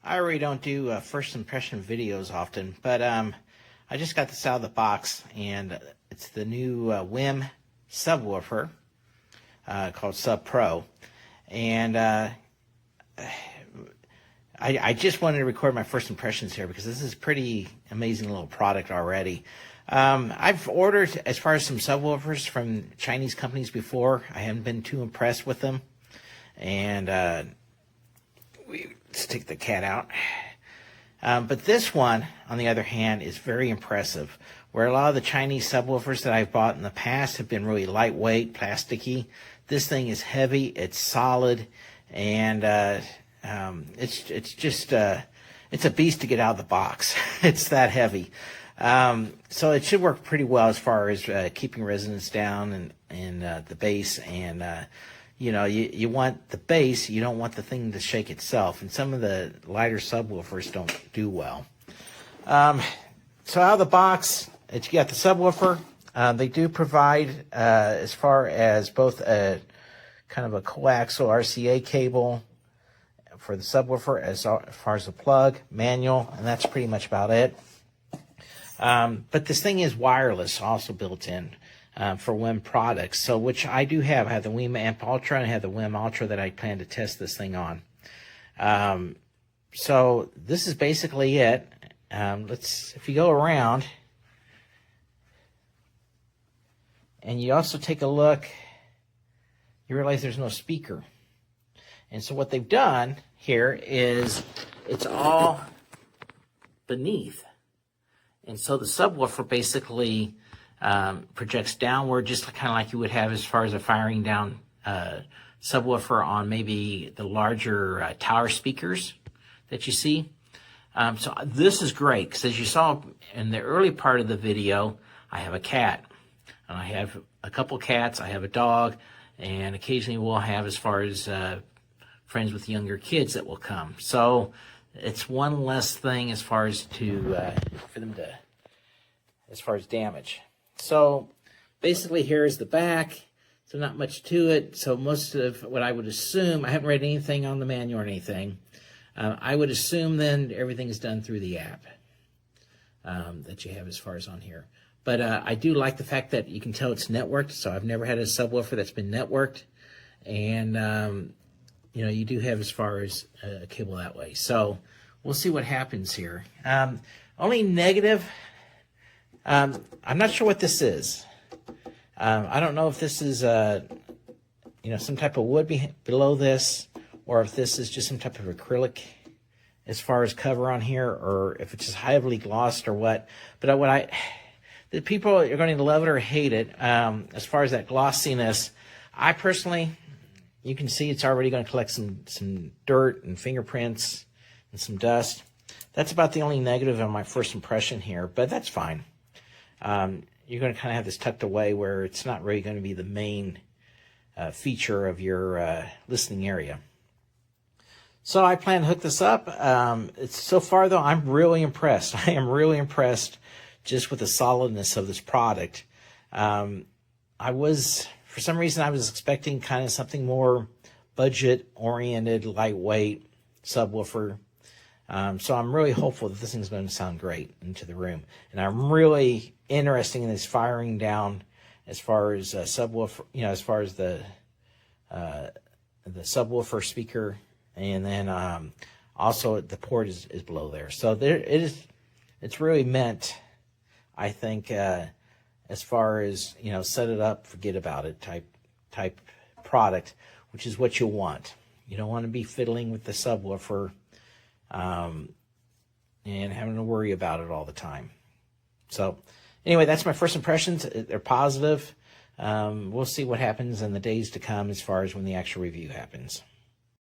I really don't do first impression videos often, but I just got this out of the box, and it's the new WiiM subwoofer called Sub Pro, and I just wanted to record my first impressions here because this is a pretty amazing little product already. I've ordered as far as some subwoofers from Chinese companies before. I haven't been too impressed with them, and let's take the cat out. But this one, on the other hand, is very impressive. Where a lot of the Chinese subwoofers that I've bought in the past have been really lightweight, plasticky, this thing is heavy, it's solid, and it's just it's a beast to get out of the box. It's that heavy. So it should work pretty well as far as keeping resonance down and the bass, and you know, you want the bass, you don't want the thing to shake itself, and some of the lighter subwoofers don't do well. So out of the box, you got the subwoofer. They do provide as far as both a kind of a coaxial RCA cable for the subwoofer, as far as the plug, manual, and that's pretty much about it. But this thing is wireless, also built in for WiiM products, so which I do have. I have the WiiM Amp Ultra and I have the WiiM Ultra that I plan to test this thing on. So this is basically it. If you go around and you also take a look, you realize there's no speaker. And so what they've done here is it's all beneath. And so the subwoofer basically projects downward, just kind of like you would have as far as a firing down subwoofer on maybe the larger tower speakers that you see. So this is great, because as you saw in the early part of the video, I have a cat. And I have a couple cats, I have a dog, and occasionally we'll have as far as friends with younger kids that will come. So it's one less thing as far as for them to, as far as damage. So basically here is the back. So not much to it. So most of what I would assume, I haven't read anything on the manual or anything. I would assume then everything is done through the app that you have as far as on here. But I do like the fact that you can tell it's networked. So I've never had a subwoofer that's been networked. And you know, you do have as far as a cable that way. So we'll see what happens here. Only negative, I'm not sure what this is. I don't know if this is, you know, some type of wood below this, or if this is just some type of acrylic as far as cover on here, or if it's just heavily glossed or what. But the people are going to love it or hate it. As far as that glossiness, I personally, you can see it's already going to collect some dirt and fingerprints and some dust. That's about the only negative on my first impression here, but that's fine. You're going to kind of have this tucked away where it's not really going to be the main feature of your listening area. So I plan to hook this up. So far, though, I'm really impressed. I am really impressed just with the solidness of this product. For some reason, I was expecting kind of something more budget-oriented, lightweight subwoofer. So I'm really hopeful that this thing's going to sound great into the room. And I'm really interested in this firing down as far as subwoofer, you know, as far as the subwoofer speaker, and then also the port is below there. So there it is. It's really meant, I think, as far as, you know, set it up, forget about it type product, which is what you want. You don't want to be fiddling with the subwoofer and having to worry about it all the time. So anyway, that's my first impressions. They're positive. We'll see what happens in the days to come as far as when the actual review happens.